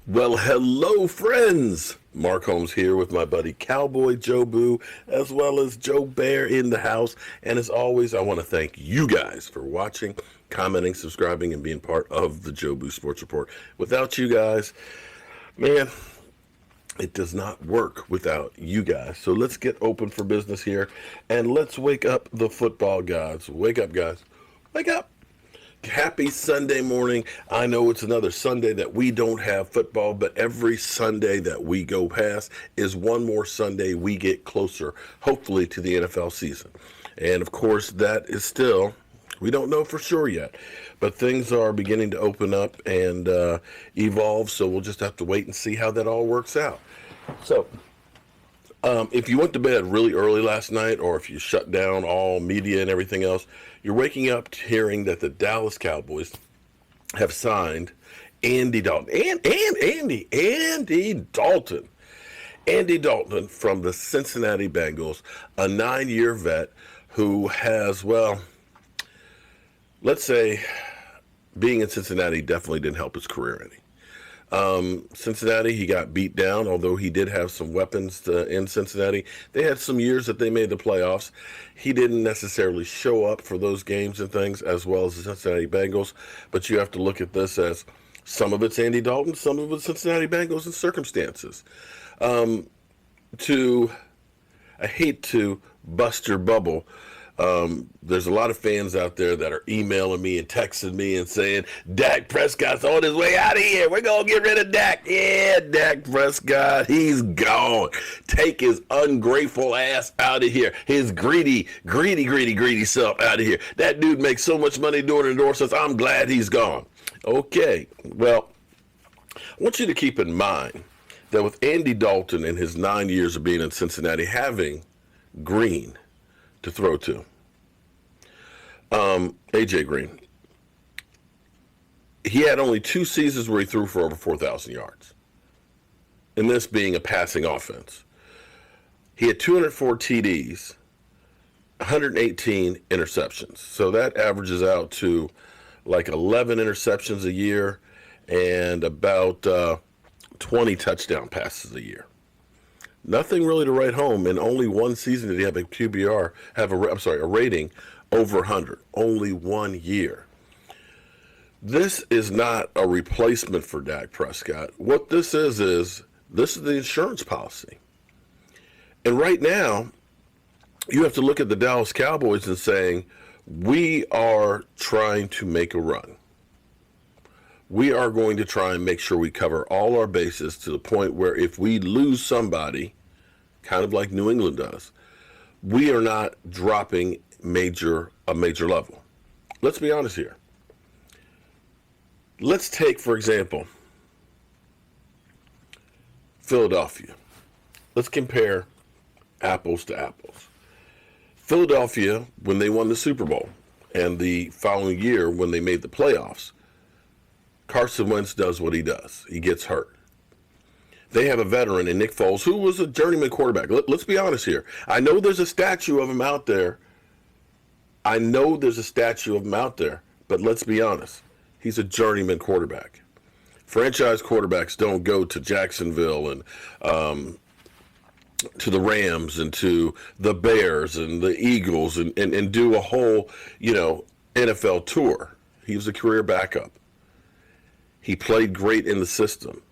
Well, hello, friends. Mark Holmes here with my buddy Cowboy Joe Boo, as well as Joe Bear in the house. And as always, I want to thank you guys for watching, commenting, subscribing, and being part of the Joe Boo Sports Report. Without you guys, man, it does not work without you guys. So let's get open for business here, and let's wake up the football gods. Wake up, guys. Wake up. Happy Sunday morning. I know it's another Sunday that we don't have football, but every Sunday that we go past is one more Sunday we get closer, hopefully, to the NFL season. And of course, that is still, we don't know for sure yet, but things are beginning to open up and evolve, so we'll just have to wait and see how that all works out. So, if you went to bed really early last night, or if you shut down all media and everything else, you're waking up hearing that the Dallas Cowboys have signed Andy Dalton. Andy Dalton. Andy Dalton from the Cincinnati Bengals, a 9-year vet who has, well, let's say being in Cincinnati definitely didn't help his career any. Cincinnati, he got beat down, although he did have some weapons in Cincinnati. They had some years that they made the playoffs. He didn't necessarily show up for those games and things, as well as the Cincinnati Bengals, but you have to look at this as some of it's Andy Dalton, some of it's Cincinnati Bengals and circumstances. I hate to bust your bubble. There's a lot of fans out there that are emailing me and texting me and saying, Dak Prescott's on his way out of here. We're going to get rid of Dak. Yeah, Dak Prescott, he's gone. Take his ungrateful ass out of here. His greedy self out of here. That dude makes so much money doing endorsements. I'm glad he's gone. Okay, well, I want you to keep in mind that with Andy Dalton and his 9 years of being in Cincinnati, having Green to throw to, AJ Green, he had only 2 seasons where he threw for over 4,000 yards, and this being a passing offense. He had 204 TDs, 118 interceptions, so that averages out to like 11 interceptions a year and about 20 touchdown passes a year. Nothing really to write home. In only one season did he have a QBR, a rating over 100. Only 1 year. This is not a replacement for Dak Prescott. What this is the insurance policy. And right now, you have to look at the Dallas Cowboys and saying, we are trying to make a run. We are going to try and make sure we cover all our bases to the point where if we lose somebody, kind of like New England does, we are not dropping a major level. Let's be honest here. Let's take, for example, Philadelphia. Let's compare apples to apples. Philadelphia, when they won the Super Bowl, and the following year when they made the playoffs, Carson Wentz does what he does. He gets hurt. They have a veteran in Nick Foles, who was a journeyman quarterback. Let's be honest here. I know there's a statue of him out there. But let's be honest. He's a journeyman quarterback. Franchise quarterbacks don't go to Jacksonville and to the Rams and to the Bears and the Eagles and do a whole, NFL tour. He was a career backup. He played great in the system.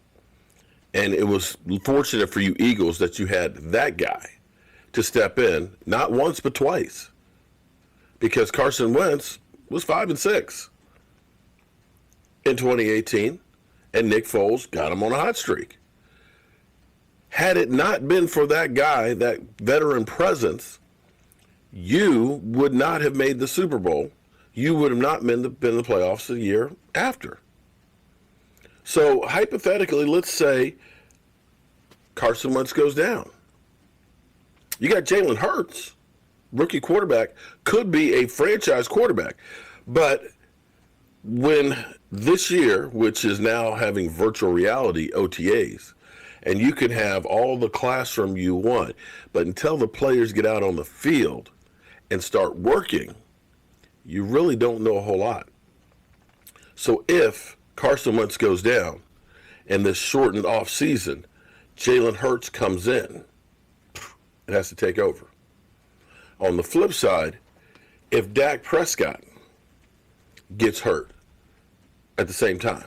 And it was fortunate for you Eagles that you had that guy to step in, not once but twice. Because Carson Wentz was 5-6 in 2018, and Nick Foles got him on a hot streak. Had it not been for that guy, that veteran presence, you would not have made the Super Bowl. You would have not been in the playoffs the year after. So hypothetically, let's say Carson Wentz goes down. You got Jalen Hurts, rookie quarterback, could be a franchise quarterback. But when this year, which is now having virtual reality OTAs, and you can have all the classroom you want, but until the players get out on the field and start working, you really don't know a whole lot. So if Carson Wentz goes down in this shortened offseason, Jalen Hurts comes in. It has to take over. On the flip side, if Dak Prescott gets hurt at the same time,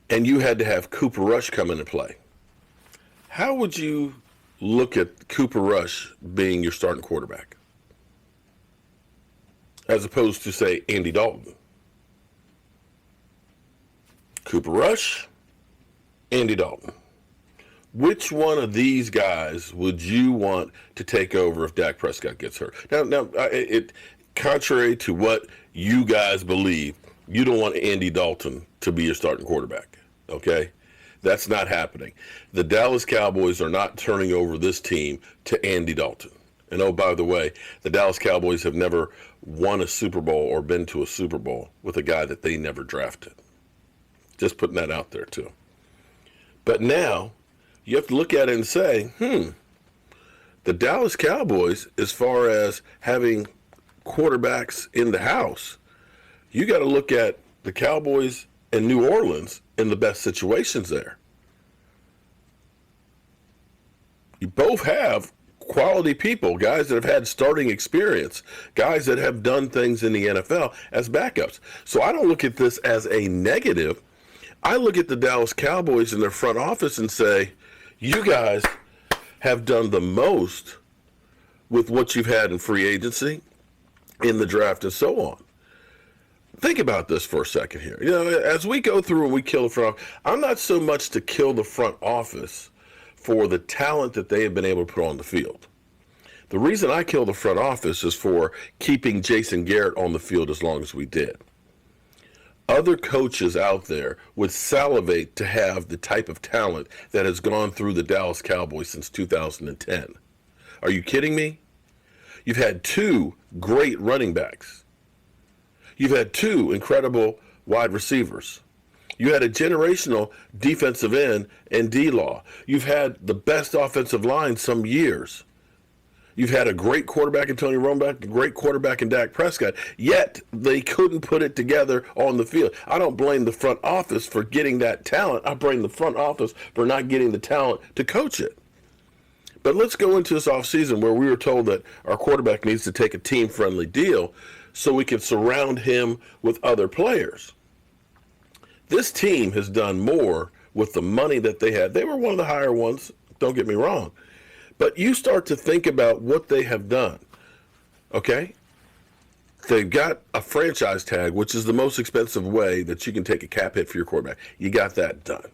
and you had to have Cooper Rush come into play, how would you look at Cooper Rush being your starting quarterback? As opposed to, say, Andy Dalton. Cooper Rush, Andy Dalton. Which one of these guys would you want to take over if Dak Prescott gets hurt? Now, contrary to what you guys believe, you don't want Andy Dalton to be your starting quarterback, okay? That's not happening. The Dallas Cowboys are not turning over this team to Andy Dalton. And oh, by the way, the Dallas Cowboys have never won a Super Bowl or been to a Super Bowl with a guy that they never drafted. Just putting that out there, too. But now, you have to look at it and say, the Dallas Cowboys, as far as having quarterbacks in the house, you got to look at the Cowboys and New Orleans in the best situations there. You both have quality people, guys that have had starting experience, guys that have done things in the NFL as backups. So I don't look at this as a negative. I look at the Dallas Cowboys in their front office and say, you guys have done the most with what you've had in free agency, in the draft, and so on. Think about this for a second here. You know, as we go through and we kill the front office, I'm not so much to kill the front office for the talent that they have been able to put on the field. The reason I kill the front office is for keeping Jason Garrett on the field as long as we did. Other coaches out there would salivate to have the type of talent that has gone through the Dallas Cowboys since 2010. Are you kidding me? You've had two great running backs. You've had two incredible wide receivers. You had a generational defensive end in D-Law. You've had the best offensive line some years. You've had a great quarterback in Tony Romo, a great quarterback in Dak Prescott, yet they couldn't put it together on the field. I don't blame the front office for getting that talent. I blame the front office for not getting the talent to coach it. But let's go into this offseason where we were told that our quarterback needs to take a team-friendly deal so we can surround him with other players. This team has done more with the money that they had. They were one of the higher ones, don't get me wrong. But you start to think about what they have done, okay? They've got a franchise tag, which is the most expensive way that you can take a cap hit for your quarterback. You got that done.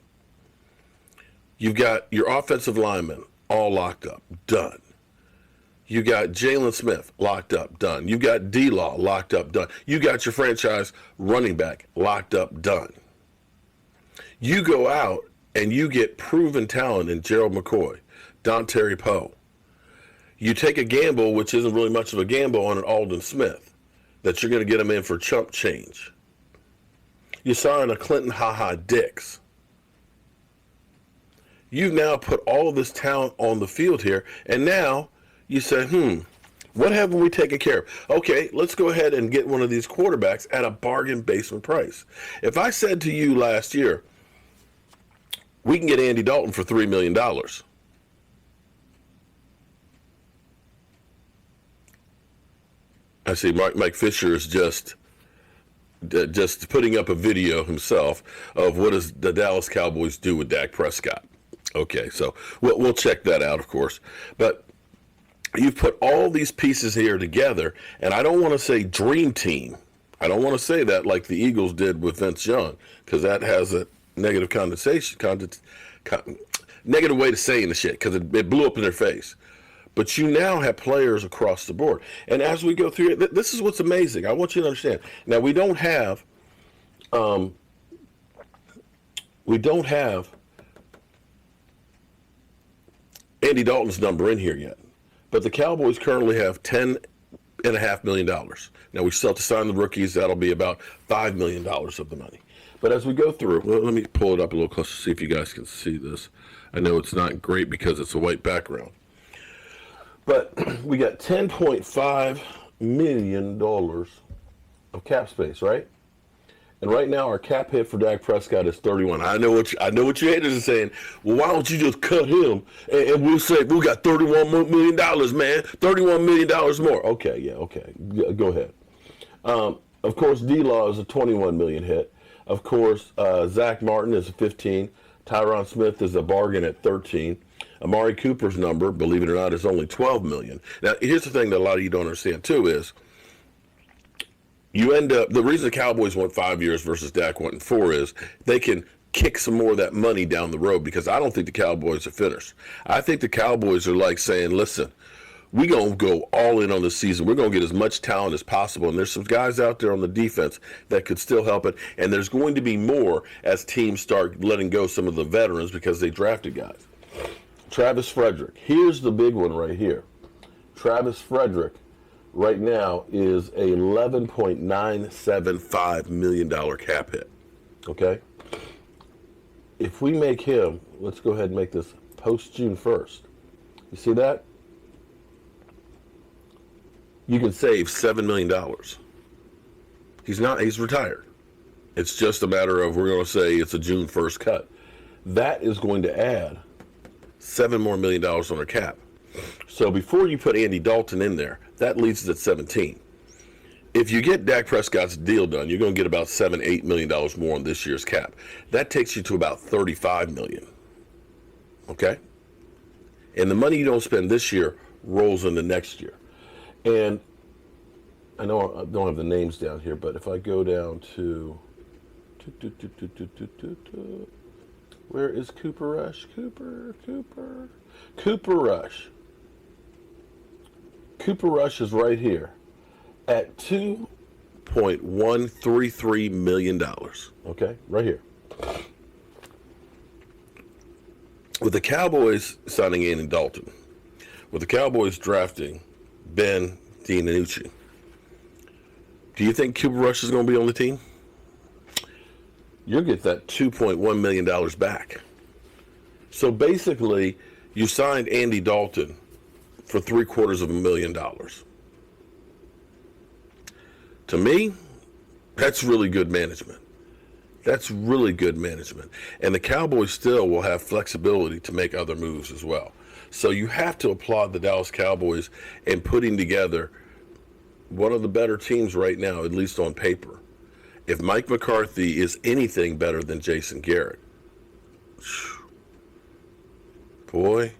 You've got your offensive linemen all locked up, done. You got Jalen Smith locked up, done. You got D-Law locked up, done. You got your franchise running back locked up, done. You go out and you get proven talent in Gerald McCoy, Dontari Poe. You take a gamble, which isn't really much of a gamble, on an Aldon Smith, that you're going to get him in for chump change. You sign a Clinton Ha-Ha Dix. You've now put all of this talent on the field here, and now you say, what haven't we taken care of? Okay, let's go ahead and get one of these quarterbacks at a bargain basement price. If I said to you last year, we can get Andy Dalton for $3 million. I see Mike Fisher is just putting up a video himself of what does the Dallas Cowboys do with Dak Prescott. Okay, so we'll check that out, of course. But you've put all these pieces here together, and I don't want to say dream team. I don't want to say that like the Eagles did with Vince Young, because that has a negative negative way to saying the shit, because it blew up in their face. But you now have players across the board. And as we go through it, this is what's amazing. I want you to understand. Now, we don't have Andy Dalton's number in here yet. But the Cowboys currently have $10.5 million. Now, we still have to sign the rookies. That'll be about $5 million of the money. But as we go through, let me pull it up a little closer to see if you guys can see this. I know it's not great because it's a white background. But we got $10.5 million of cap space, right? And right now, our cap hit for Dak Prescott is 31. I know what you haters are saying. Well, why don't you just cut him and we'll say we got $31 million, man, $31 million more. Okay, yeah, okay, go ahead. Of course, D-Law is a 21 million hit. Of course, Zach Martin is a 15. Tyron Smith is a bargain at 13. Amari Cooper's number, believe it or not, is only 12 million. Now, here's the thing that a lot of you don't understand too is you end up, the reason the Cowboys went 5 years versus Dak went 4 is they can kick some more of that money down the road, because I don't think the Cowboys are finished. I think the Cowboys are like saying, listen, we're going to go all in on the season. We're going to get as much talent as possible. And there's some guys out there on the defense that could still help it. And there's going to be more as teams start letting go some of the veterans because they drafted guys. Travis Frederick. Here's the big one right here. Travis Frederick right now is a $11.975 million cap hit. Okay? If we make him, let's go ahead and make this post June 1st. You see that? You can save $7 million. He's retired. It's just a matter of, we're going to say it's a June 1st cut. That is going to add $7 more million on our cap. So before you put Andy Dalton in there, that leaves us at 17. If you get Dak Prescott's deal done, you're going to get about $7-8 million more on this year's cap. That takes you to about $35 million. Okay? And the money you don't spend this year rolls into next year. And I know I don't have the names down here, but if I go down to where is Cooper Rush? Cooper Rush. Cooper Rush is right here at $2.133 million. Okay, right here. With the Cowboys signing Andy Dalton, with the Cowboys drafting Ben DiNucci, do you think Cooper Rush is going to be on the team? You'll get that $2.1 million back. So basically, you signed Andy Dalton for $750,000. To me, that's really good management. That's really good management. And the Cowboys still will have flexibility to make other moves as well. So you have to applaud the Dallas Cowboys in putting together one of the better teams right now, at least on paper. If Mike McCarthy is anything better than Jason Garrett, boy,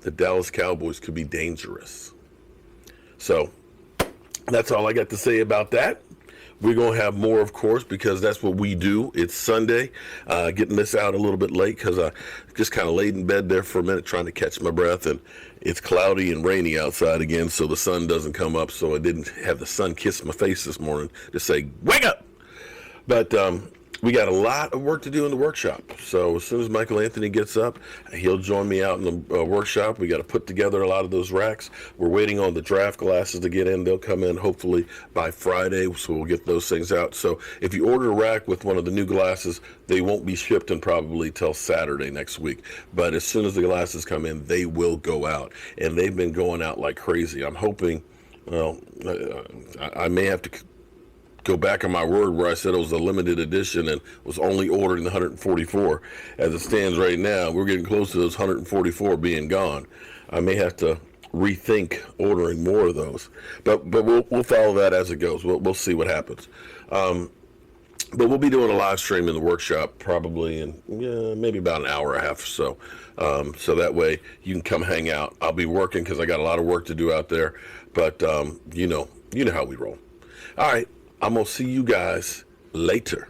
the Dallas Cowboys could be dangerous. So that's all I got to say about that. We're going to have more, of course, because that's what we do. It's Sunday. Getting this out a little bit late because I just kind of laid in bed there for a minute trying to catch my breath, and it's cloudy and rainy outside again, so the sun doesn't come up, so I didn't have the sun kiss my face this morning to say, wake up! But we got a lot of work to do in the workshop. So as soon as Michael Anthony gets up, he'll join me out in the workshop. We got to put together a lot of those racks. We're waiting on the draft glasses to get in. They'll come in hopefully by Friday, so we'll get those things out. So if you order a rack with one of the new glasses, they won't be shipped in probably till Saturday next week. But as soon as the glasses come in, they will go out. And they've been going out like crazy. I'm hoping, well, I may have to go back on my word where I said it was a limited edition and was only ordered in the 144. As it stands right now, we're getting close to those 144 being gone. I may have to rethink ordering more of those, but we'll follow that as it goes. We'll see what happens. But we'll be doing a live stream in the workshop probably in maybe about an hour and a half or so. So that way you can come hang out. I'll be working because I got a lot of work to do out there, but you know how we roll. All right. I'm going to see you guys later.